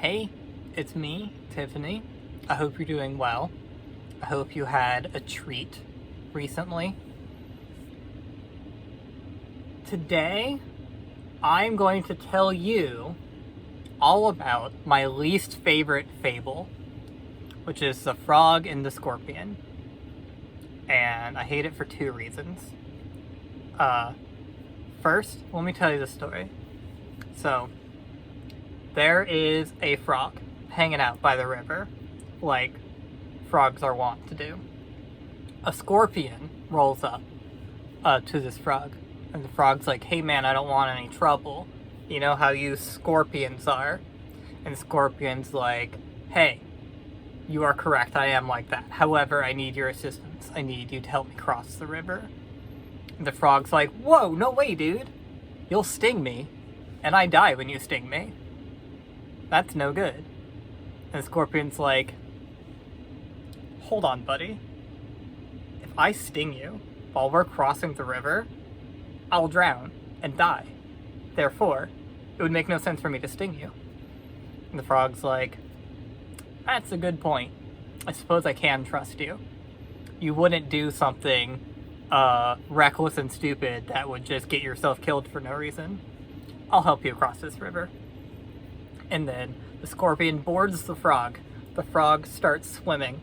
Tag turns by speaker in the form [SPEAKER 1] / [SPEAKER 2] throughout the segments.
[SPEAKER 1] Hey, it's me, Tiffany. I hope you're doing well. I hope you had a treat recently. Today, I'm going to tell you all about my least favorite fable, which is the frog and the scorpion. And I hate it for two reasons. First, let me tell you the story. So, there is a frog hanging out by the river, like frogs are wont to do. A scorpion rolls up to this frog, and the frog's like, "Hey man, I don't want any trouble. You know how you scorpions are?" And the scorpion's like, "Hey, you are correct, I am like that. However, I need your assistance. I need you to help me cross the river." And the frog's like, "Whoa, no way, dude. You'll sting me, and I die when you sting me. That's no good." And the scorpion's like, "Hold on, buddy. If I sting you while we're crossing the river, I'll drown and die. Therefore, it would make no sense for me to sting you." And the frog's like, "That's a good point. I suppose I can trust you. You wouldn't do something reckless and stupid that would just get yourself killed for no reason. I'll help you across this river." And then the scorpion boards the frog. The frog starts swimming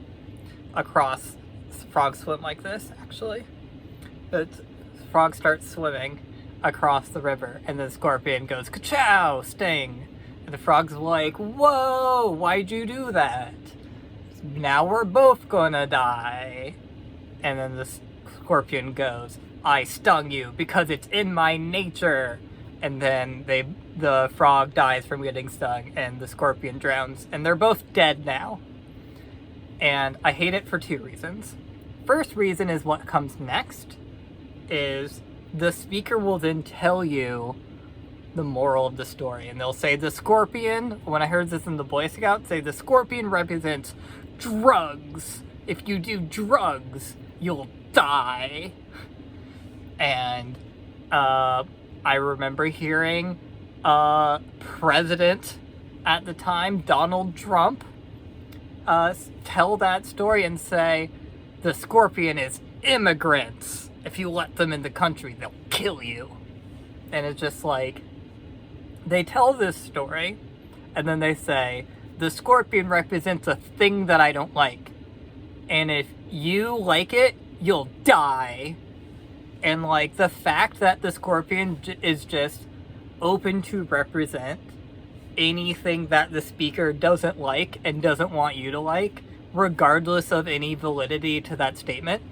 [SPEAKER 1] across. Frogs swim like this, actually. The frog starts swimming across the river, and the scorpion goes, "Ka-chow! Sting!" And the frog's like, "Whoa! Why'd you do that? Now we're both gonna die." And then the scorpion goes, "I stung you because it's in my nature." And then the frog dies from getting stung, and the scorpion drowns, and they're both dead now. And I hate it for two reasons. First reason is what comes next, is the speaker will then tell you the moral of the story, and they'll say the scorpion, when I heard this in the Boy Scouts, say the scorpion represents drugs. If you do drugs, you'll die. And I remember hearing president at the time, Donald Trump, tell that story and say, the scorpion is immigrants. If you let them in the country, they'll kill you. And it's just like, they tell this story, and then they say, the scorpion represents a thing that I don't like. And if you like it, you'll die. And like, the fact that the scorpion is just open to represent anything that the speaker doesn't like and doesn't want you to like, regardless of any validity to that statement,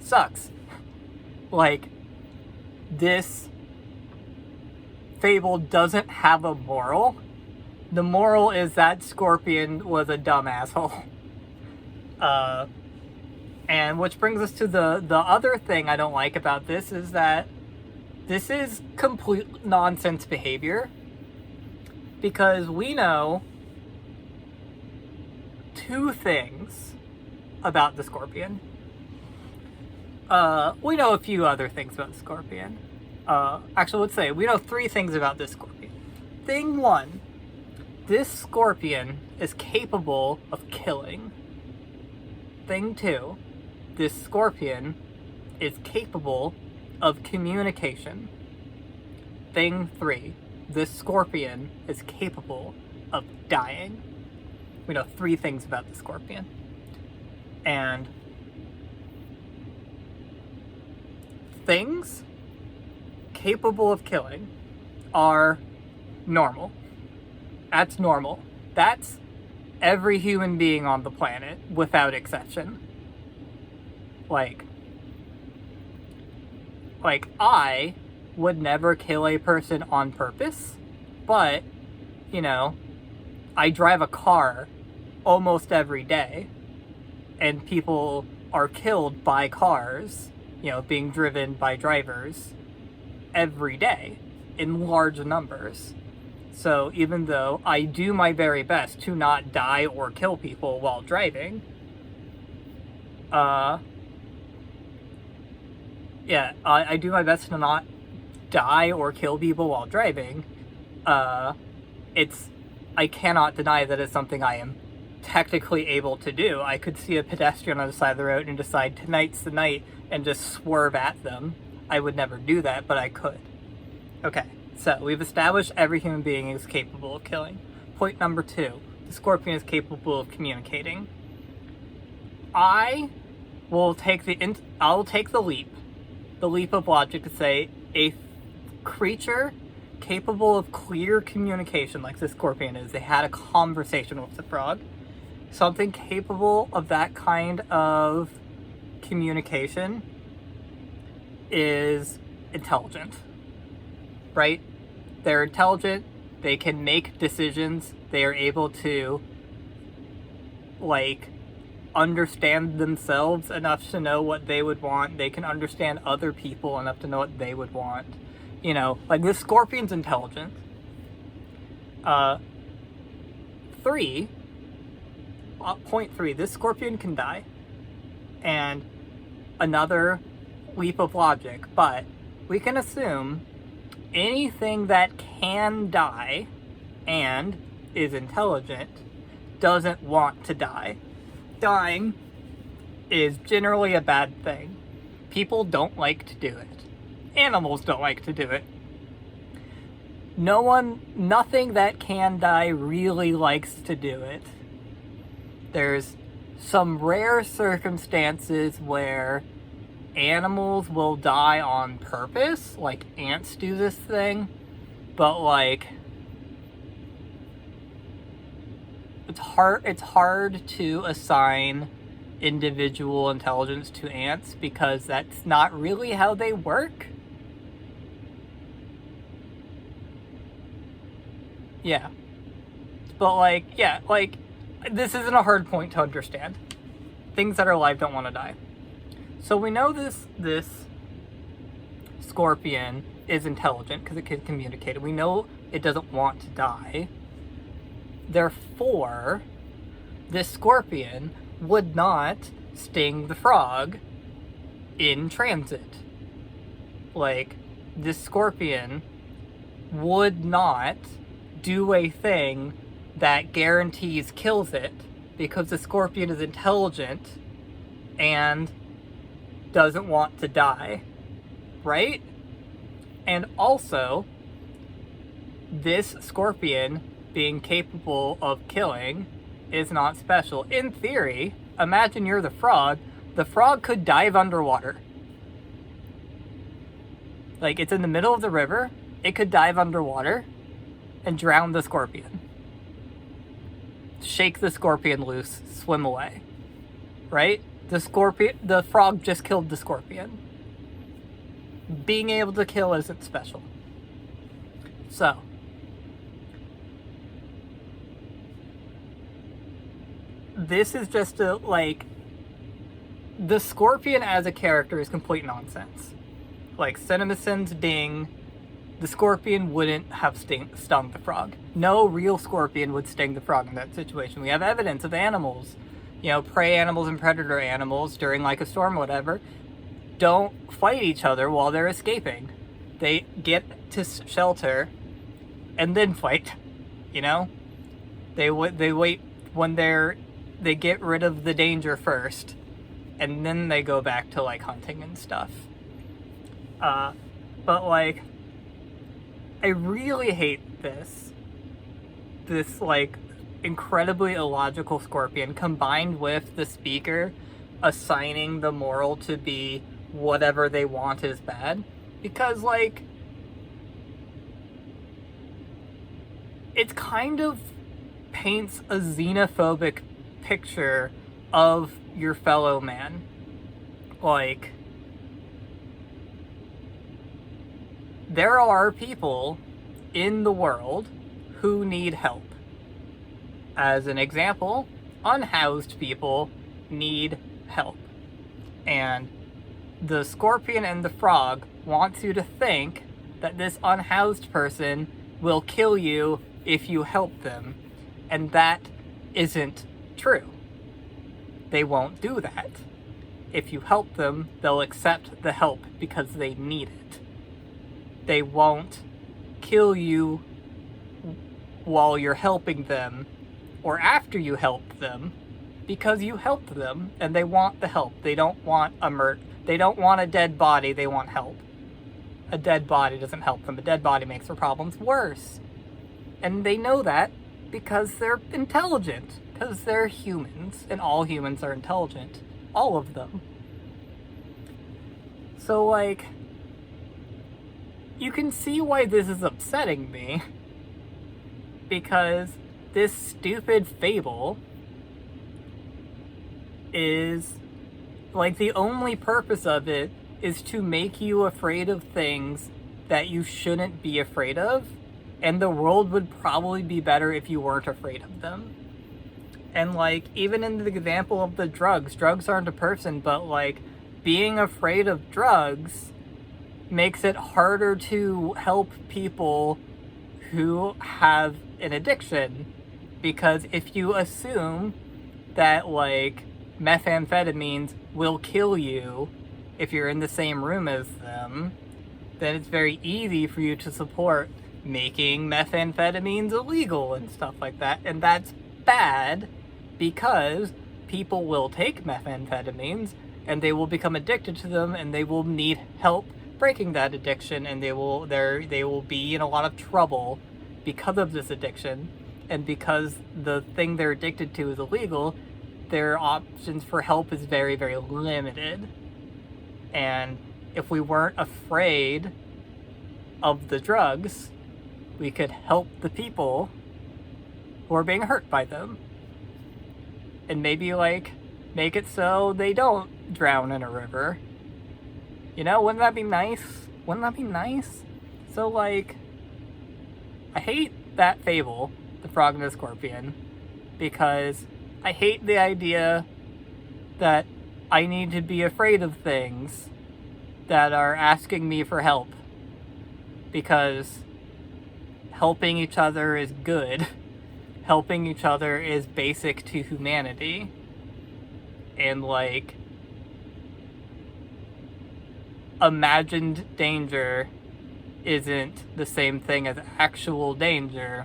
[SPEAKER 1] sucks. Like, this fable doesn't have a moral. The moral is that scorpion was a dumb asshole. And which brings us to the other thing I don't like about this, is that this is complete nonsense behavior. Because we know two things about the scorpion. We know a few other things about the scorpion. Actually, let's say we know three things about this scorpion. Thing one, this scorpion is capable of killing. Thing two, this scorpion is capable of communication. Thing three, this scorpion is capable of dying. We know three things about the scorpion. And things capable of killing are normal. That's normal. That's every human being on the planet, without exception. Like I would never kill a person on purpose, but, you know, I drive a car almost every day, and people are killed by cars, you know, being driven by drivers every day in large numbers. So even though I do my very best to not die or kill people while driving, I do my best to not die or kill people while driving. It's I cannot deny that it's something I am technically able to do. I could see a pedestrian on the side of the road and decide tonight's the night and just swerve at them. I would never do that, but I could. Okay, so we've established every human being is capable of killing. Point number 2, the scorpion is capable of communicating. I will take the leap of logic to say a creature capable of clear communication, like the scorpion is. They had a conversation with the frog. Something capable of that kind of communication is intelligent, right? They're intelligent, they can make decisions, they are able to, like, understand themselves enough to know what they would want. They can understand other people enough to know what they would want. You know, like, the scorpion's intelligent. Point 3, this scorpion can die. And another leap of logic, but we can assume anything that can die and is intelligent doesn't want to die. Dying is generally a bad thing. People don't like to do it. Animals don't like to do it. Nothing that can die really likes to do it. There's some rare circumstances where animals will die on purpose, like ants do this thing, but like it's hard to assign individual intelligence to ants because that's not really how they work. Yeah. But like this isn't a hard point to understand. Things that are alive don't want to die. So we know this scorpion is intelligent because it can communicate. We know it doesn't want to die. Therefore, this scorpion would not sting the frog in transit. Like, this scorpion would not do a thing that guarantees kills it because the scorpion is intelligent and doesn't want to die, right? And also, this scorpion being capable of killing is not special. In theory, imagine you're the frog. The frog could dive underwater. Like, it's in the middle of the river. It could dive underwater and drown the scorpion. Shake the scorpion loose, swim away. Right? The frog just killed the scorpion. Being able to kill isn't special. So, this is just the scorpion as a character is complete nonsense. Like, Cinemason's ding, the scorpion wouldn't have stung the frog. No real scorpion would sting the frog in that situation. We have evidence of animals, prey animals and predator animals during like a storm or whatever, don't fight each other while they're escaping. They get to shelter and then fight, They wait when they get rid of the danger first, and then they go back to like hunting and stuff. But like, I really hate this like incredibly illogical scorpion combined with the speaker assigning the moral to be whatever they want is bad, because like it kind of paints a xenophobic picture of your fellow man. Like, there are people in the world who need help. As an example, unhoused people need help. And the scorpion and the frog wants you to think that this unhoused person will kill you if you help them. And that isn't true. They won't do that. If you help them, they'll accept the help because they need it. They won't kill you while you're helping them or after you help them, because you helped them and they want the help. They don't want they don't want a dead body, they want help. A dead body doesn't help them. A dead body makes their problems worse. And they know that because they're intelligent, because they're humans, and all humans are intelligent. All of them. So, like, you can see why this is upsetting me. Because this stupid fable is, like, the only purpose of it is to make you afraid of things that you shouldn't be afraid of, and the world would probably be better if you weren't afraid of them. And, like, even in the example of the drugs aren't a person, but, like, being afraid of drugs makes it harder to help people who have an addiction, because if you assume that, like, methamphetamines will kill you if you're in the same room as them, then it's very easy for you to support making methamphetamines illegal and stuff like that. And that's bad, because people will take methamphetamines and they will become addicted to them, and they will need help breaking that addiction, and they will be in a lot of trouble because of this addiction. And because the thing they're addicted to is illegal, their options for help is very, very limited. And if we weren't afraid of the drugs, we could help the people who are being hurt by them. And maybe, like, make it so they don't drown in a river. You know, wouldn't that be nice? Wouldn't that be nice? So, like, I hate that fable, The Frog and the Scorpion, because I hate the idea that I need to be afraid of things that are asking me for help, because helping each other is good. Helping each other is basic to humanity. And, like, imagined danger isn't the same thing as actual danger.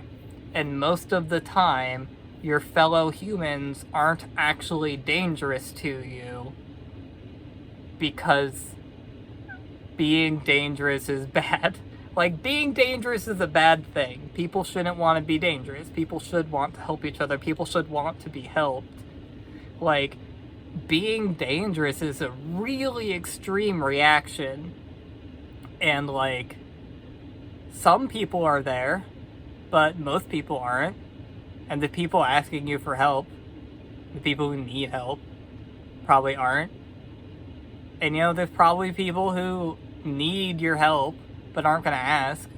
[SPEAKER 1] And most of the time, your fellow humans aren't actually dangerous to you, because being dangerous is bad. Like, being dangerous is a bad thing. People shouldn't want to be dangerous. People should want to help each other. People should want to be helped. Like, being dangerous is a really extreme reaction. And, like, some people are there, but most people aren't. And the people asking you for help, the people who need help, probably aren't. And, you know, there's probably people who need your help but aren't going to ask,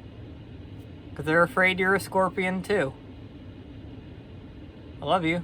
[SPEAKER 1] because they're afraid you're a scorpion too. I love you.